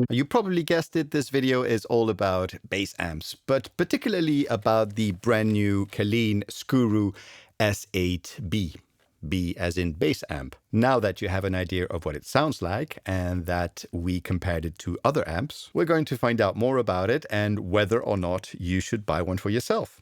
You probably guessed it, this video is all about bass amps, but particularly about the brand new Caline Scuru S8B. B as in bass amp. Now that you have an idea of what it sounds like and that we compared it to other amps, we're going to find out more about it and whether or not you should buy one for yourself.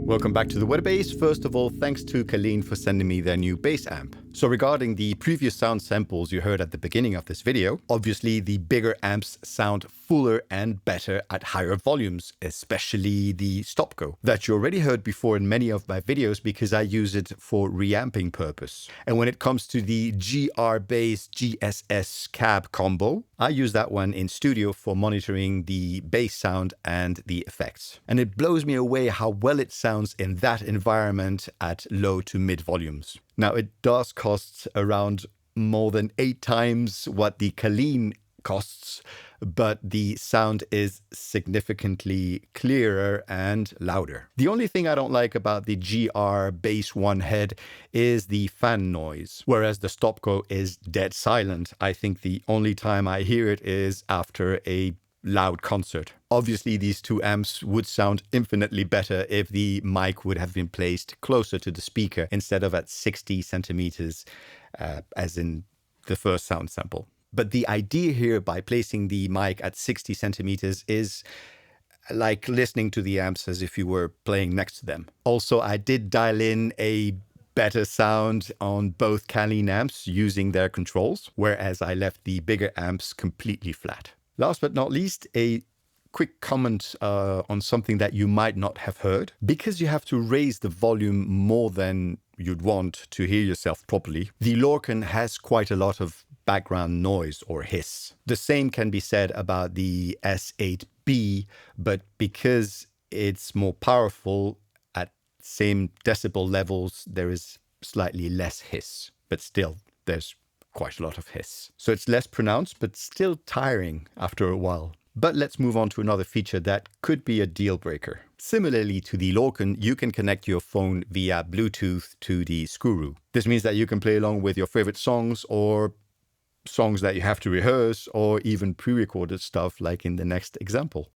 Welcome back to the Weather Bass. First of all, thanks to Caline for sending me their new bass amp. So regarding the previous sound samples you heard at the beginning of this video, obviously the bigger amps sound fuller and better at higher volumes, especially the Stopko that you already heard before in many of my videos because I use it for reamping purpose. And when it comes to the GR Bass GSS cab combo, I use that one in studio for monitoring the bass sound and the effects. And it blows me away how well it sounds in that environment at low to mid volumes. Now it does cost around more than 8 times what the Caline costs, but the sound is significantly clearer and louder. The only thing I don't like about the GR Bass One head is the fan noise, whereas the Stopko is dead silent. I think the only time I hear it is after a loud concert. Obviously, these two amps would sound infinitely better if the mic would have been placed closer to the speaker instead of at 60 centimeters, as in the first sound sample. But the idea here by placing the mic at 60 centimeters is like listening to the amps as if you were playing next to them. Also, I did dial in a better sound on both Caline amps using their controls, whereas I left the bigger amps completely flat. Last but not least, a quick comment on something that you might not have heard. Because you have to raise the volume more than you'd want to hear yourself properly, the Lorcan has quite a lot of background noise or hiss. The same can be said about the S8B, but because it's more powerful at same decibel levels, there is slightly less hiss, but still there's quite a lot of hiss. So it's less pronounced, but still tiring after a while. But let's move on to another feature that could be a deal breaker. Similarly to the Lorcan, you can connect your phone via Bluetooth to the Scuru. This means that you can play along with your favorite songs or songs that you have to rehearse or even pre-recorded stuff like in the next example.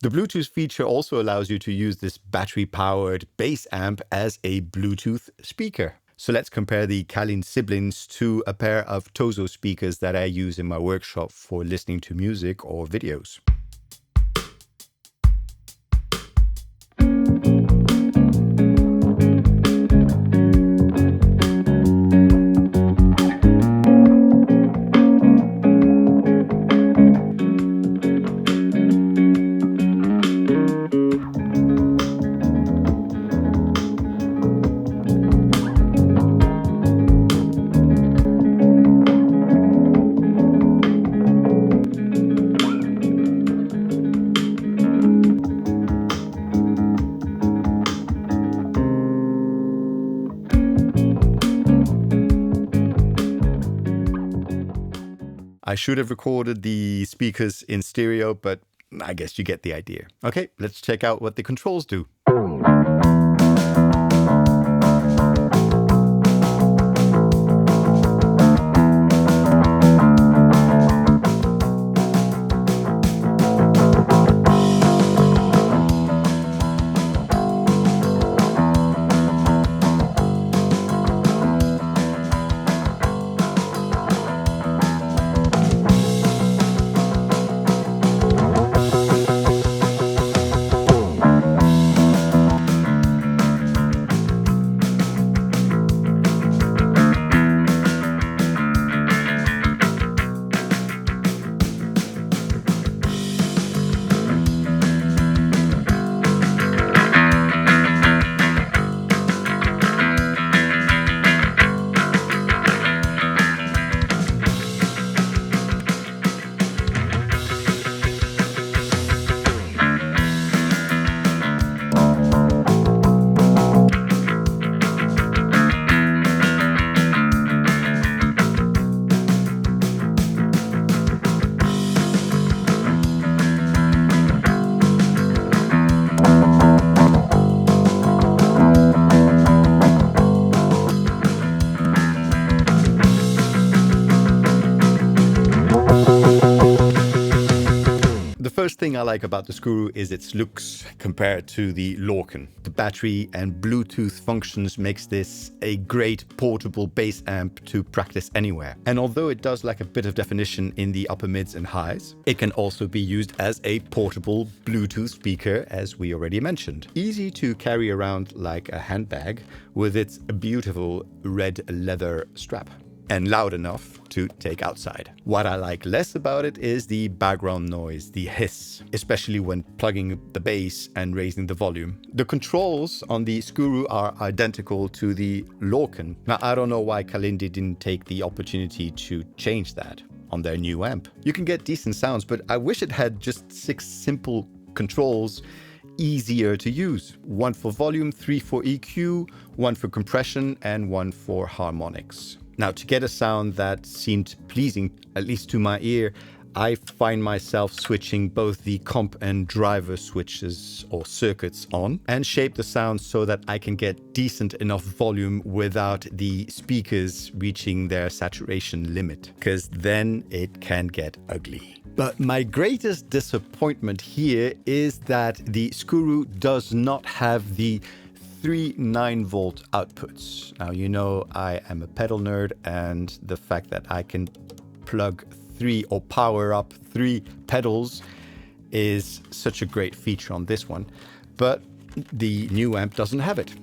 The Bluetooth feature also allows you to use this battery-powered bass amp as a Bluetooth speaker. So let's compare the Caline siblings to a pair of Tozo speakers that I use in my workshop for listening to music or videos. I should have recorded the speakers in stereo, but I guess you get the idea. Okay, let's check out what the controls do. The first thing I like about the Scuru is its looks compared to the Lorcan. The battery and Bluetooth functions makes this a great portable bass amp to practice anywhere. And although it does lack a bit of definition in the upper mids and highs, it can also be used as a portable Bluetooth speaker, as we already mentioned. Easy to carry around like a handbag with its beautiful red leather strap. And loud enough to take outside. What I like less about it is the background noise, the hiss, especially when plugging the bass and raising the volume. The controls on the Scuru are identical to the Lorcan. Now, I don't know why Caline didn't take the opportunity to change that on their new amp. You can get decent sounds, but I wish it had just 6 simple controls, easier to use. 1 for volume, 3 for EQ, 1 for compression, and 1 for harmonics. Now, to get a sound that seemed pleasing, at least to my ear, I find myself switching both the comp and driver switches or circuits on and shape the sound so that I can get decent enough volume without the speakers reaching their saturation limit, because then it can get ugly. But my greatest disappointment here is that the Scuru does not have the 3 9-volt outputs. Now, you know I am a pedal nerd, and the fact that I can plug 3 or power up 3 pedals is such a great feature on this one. But the new amp doesn't have it.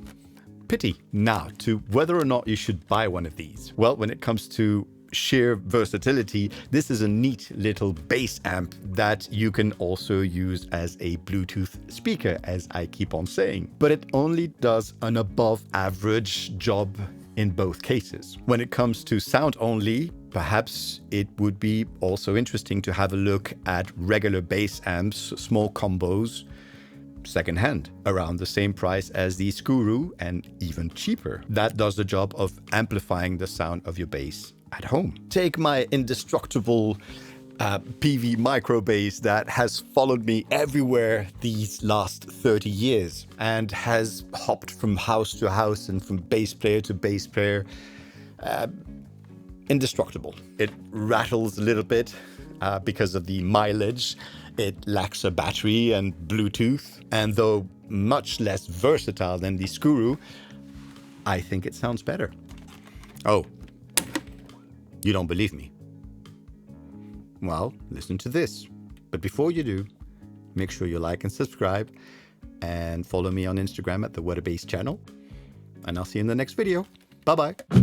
Pity. Now, to whether or not you should buy one of these. Well, when it comes to sheer versatility, this is a neat little bass amp that you can also use as a Bluetooth speaker, as I keep on saying. But it only does an above average job in both cases. When it comes to sound only, perhaps it would be also interesting to have a look at regular bass amps, small combos, secondhand, around the same price as the Scuru and even cheaper. That does the job of amplifying the sound of your bass at home. Take my indestructible Peavey Microbass that has followed me everywhere these last 30 years and has hopped from house to house and from bass player to bass player. Indestructible. It rattles a little bit because of the mileage. It lacks a battery and Bluetooth, and though much less versatile than the Scuru, I think it sounds better. Oh, you don't believe me? Well, listen to this. But before you do, make sure you like and subscribe and follow me on Instagram at the Weatherbass channel. And I'll see you in the next video. Bye-bye.